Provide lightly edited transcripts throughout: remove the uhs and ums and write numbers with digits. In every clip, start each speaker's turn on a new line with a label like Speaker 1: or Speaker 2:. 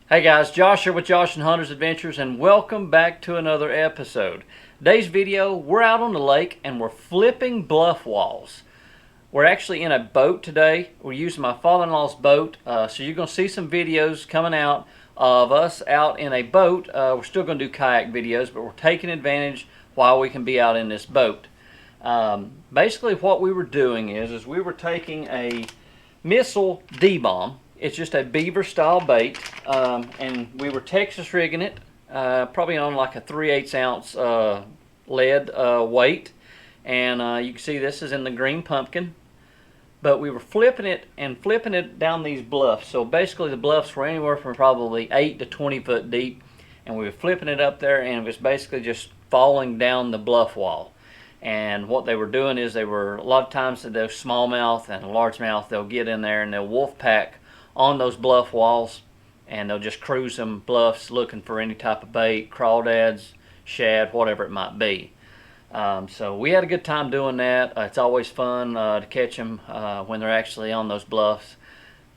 Speaker 1: Hey guys, Josh here with Josh and Hunter's Adventures, and welcome back to another episode. Today's video, we're out on the lake and we're flipping bluff walls. We're actually in a boat today. We're using my father-in-law's boat, so you're going to see some videos coming out of us out in a boat. We're still going to do kayak videos, but we're taking advantage while we can be out in this boat. Basically what we were doing is we were taking a missile D-bomb. It's just a beaver style bait, and we were Texas rigging it, probably on like a 3/8 ounce lead weight, and you can see this is in the green pumpkin, but we were flipping it down these bluffs. So basically the bluffs were anywhere from probably 8 to 20 foot deep, and we were flipping it up there, and it was basically just falling down the bluff wall. And what they were doing is a lot of times those smallmouth and largemouth, they'll get in there and they'll wolf pack on those bluff walls, and they'll just cruise them bluffs looking for any type of bait, crawdads, shad, whatever it might be. So we had a good time doing that. It's always fun to catch them when they're actually on those bluffs.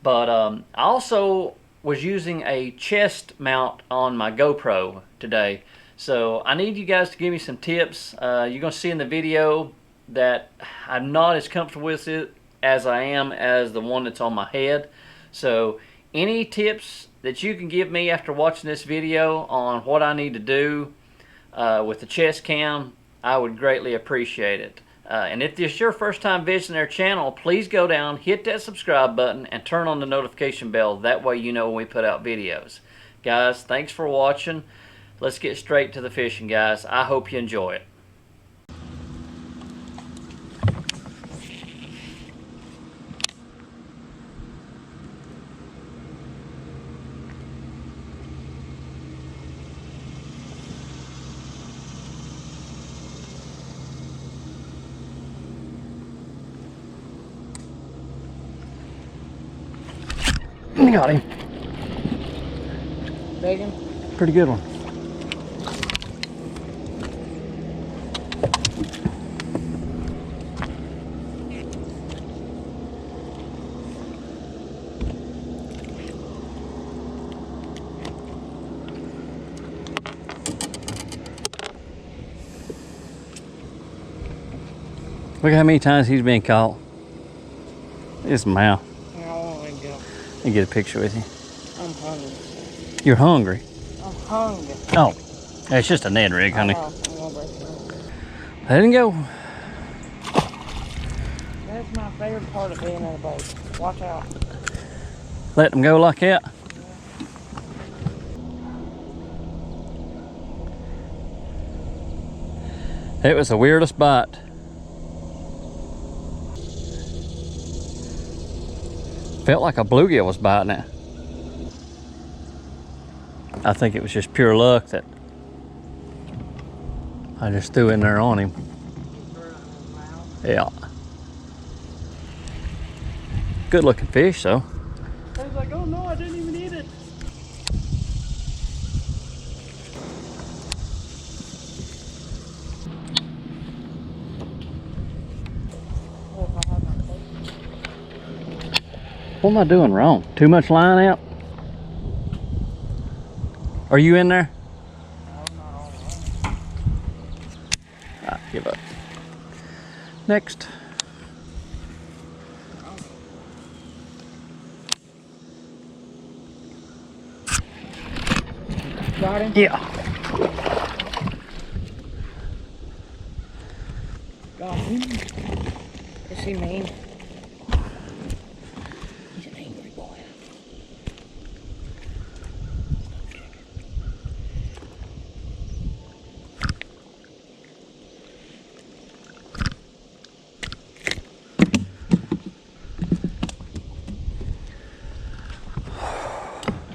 Speaker 1: But I also was using a chest mount on my GoPro today. So I need you guys to give me some tips. You're going to see in the video that I'm not as comfortable with it as I am as the one that's on my head. So any tips that you can give me after watching this video on what I need to do with the chest cam, I would greatly appreciate it. And if this is your first time visiting their channel, please go down, hit that subscribe button, and turn on the notification bell. That way you know when we put out videos. Guys, thanks for watching. Let's get straight to the fishing, guys. I hope you enjoy it. Got him.
Speaker 2: Big one?
Speaker 1: Pretty good one. Look how many times he's been caught. His mouth. Let me get a picture with you.
Speaker 2: I'm hungry.
Speaker 1: You're hungry?
Speaker 2: I'm hungry.
Speaker 1: Oh, it's just a Ned rig, honey.
Speaker 2: I'm gonna break it up.
Speaker 1: Let him go.
Speaker 2: That's my favorite part of being in a boat. Watch out.
Speaker 1: Let him go like that. It was the weirdest bite. Felt like a bluegill was biting it. I think it was just pure luck that I just threw in there on him. Yeah. Good looking fish though.
Speaker 2: I was like, oh no, I didn't even eat it.
Speaker 1: What am I doing wrong? Too much line out? Are you in there? Ah, give up. Next.
Speaker 2: Got him?
Speaker 1: Yeah.
Speaker 2: Got him. Is he mean? He's an angry boy.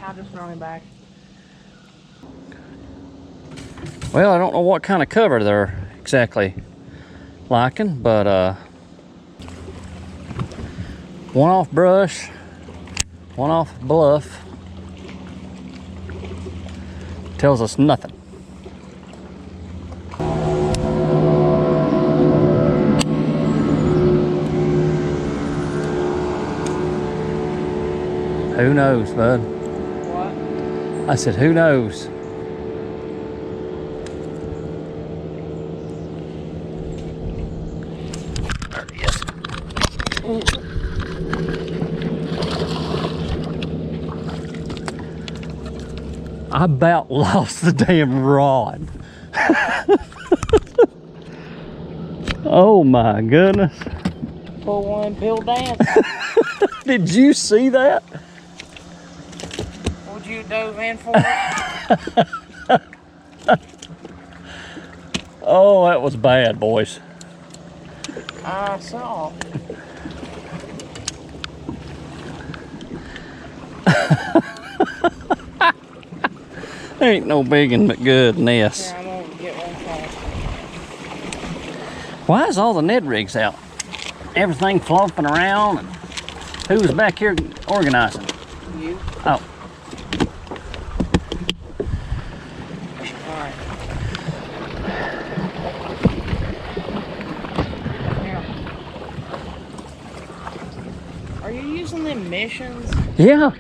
Speaker 2: I'll just throw him back.
Speaker 1: Well, I don't know what kind of cover they're exactly liking, but one off brush, one off bluff. Tells us nothing. Who knows, bud?
Speaker 2: What?
Speaker 1: I said, who knows? There he is. I about lost the damn rod. Oh my goodness.
Speaker 2: Pull one, Bill dance.
Speaker 1: Did you see that?
Speaker 2: Would you dove in for it?
Speaker 1: Oh, that was bad, boys.
Speaker 2: I saw.
Speaker 1: There ain't no biggin' but good in this.
Speaker 2: Here, I'm gonna get one cast.
Speaker 1: Why is all the Ned rigs out? Everything flopping around, and who was back here organizing?
Speaker 2: You?
Speaker 1: Oh.
Speaker 2: Alright. Here. Are you using them missions?
Speaker 1: Yeah.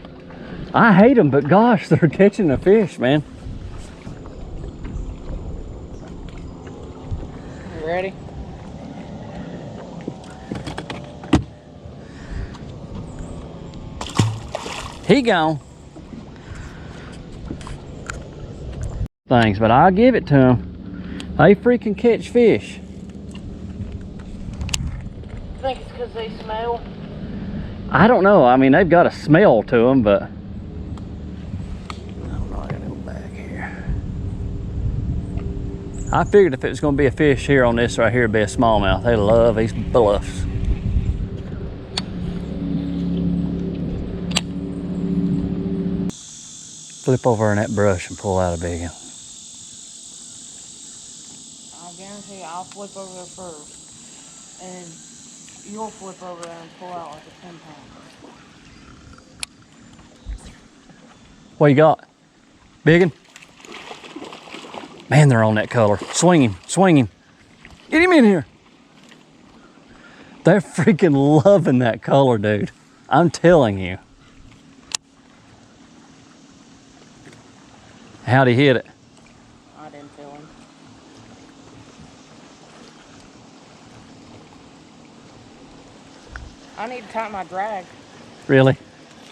Speaker 1: I hate them, but gosh, they're catching the fish, man.
Speaker 2: You ready?
Speaker 1: He gone. Things, but I'll give it to them. They freaking catch fish.
Speaker 2: I think it's because they smell.
Speaker 1: I don't know. I mean, they've got a smell to them, but I don't know. I gotta go back here. I figured if it was going to be a fish here on this right here, it'd be a smallmouth. They love these bluffs. Flip over in that brush and pull out a big one.
Speaker 2: I'll guarantee you, I'll flip over there first. And you'll flip over there and pull out like a 10-pounder.
Speaker 1: What you got? Big one? Man, they're on that color. Swing him, swing him. Get him in here. They're freaking loving that color, dude. I'm telling you. How'd he hit it?
Speaker 2: I didn't feel him. I need to tighten my drag.
Speaker 1: Really?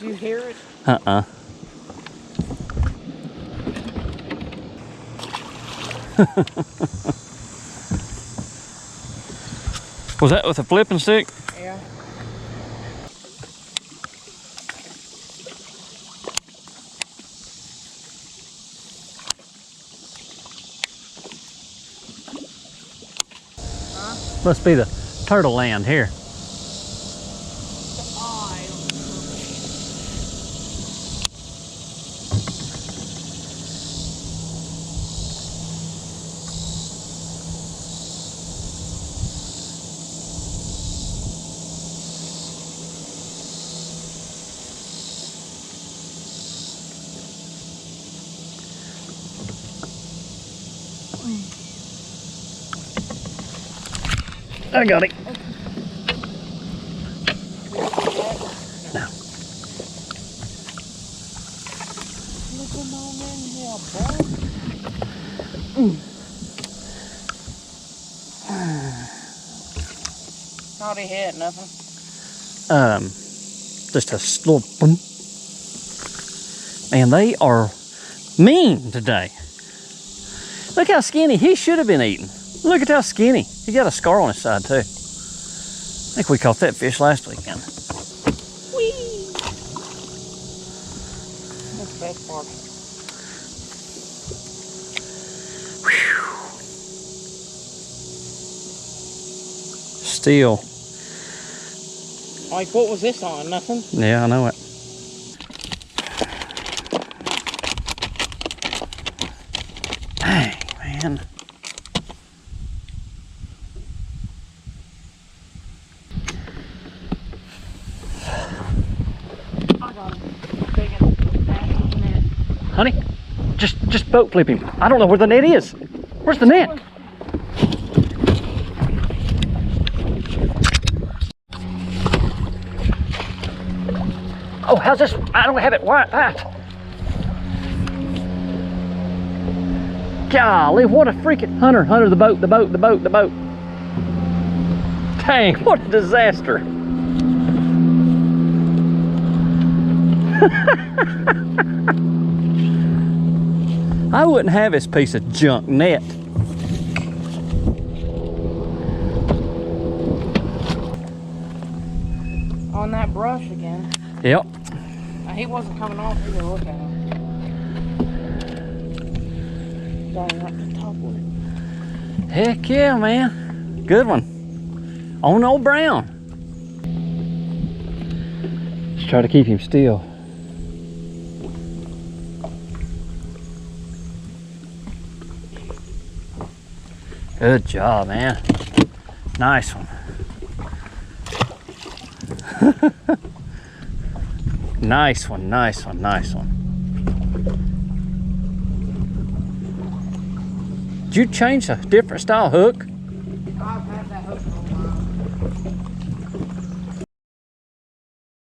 Speaker 2: Do you hear it?
Speaker 1: Uh-uh. Was that with a flipping stick?
Speaker 2: Yeah. Huh?
Speaker 1: Must be the turtle land here. I got it. No.
Speaker 2: Look at my man here, boy. How'd he hit? Nothing?
Speaker 1: Just a little boom. Man, they are mean today. Look how skinny. He should have been eaten. Look at how skinny. He got a scar on his side too. I think we caught that fish last weekend.
Speaker 2: Whee! That's the best part.
Speaker 1: Whew. Still.
Speaker 2: Like, what was this on? Nothing?
Speaker 1: Yeah, I know it. Dang, man.
Speaker 2: I got him. Big and fast as a net.
Speaker 1: Honey, just boat flip him. I don't know where the net is. Where's the net? Oh, how's this? I don't have it. Why? Golly, what a freaking Hunter, the boat. Dang, what a disaster. I wouldn't have this piece of junk net.
Speaker 2: On that brush again.
Speaker 1: Yep.
Speaker 2: He wasn't coming off either. Look at him. Dang, up the top of it.
Speaker 1: Heck yeah, man. Good one. On old Brown. Just try to keep him still. Good job, man. Nice one. Nice one. Did you change a different style hook?
Speaker 2: I've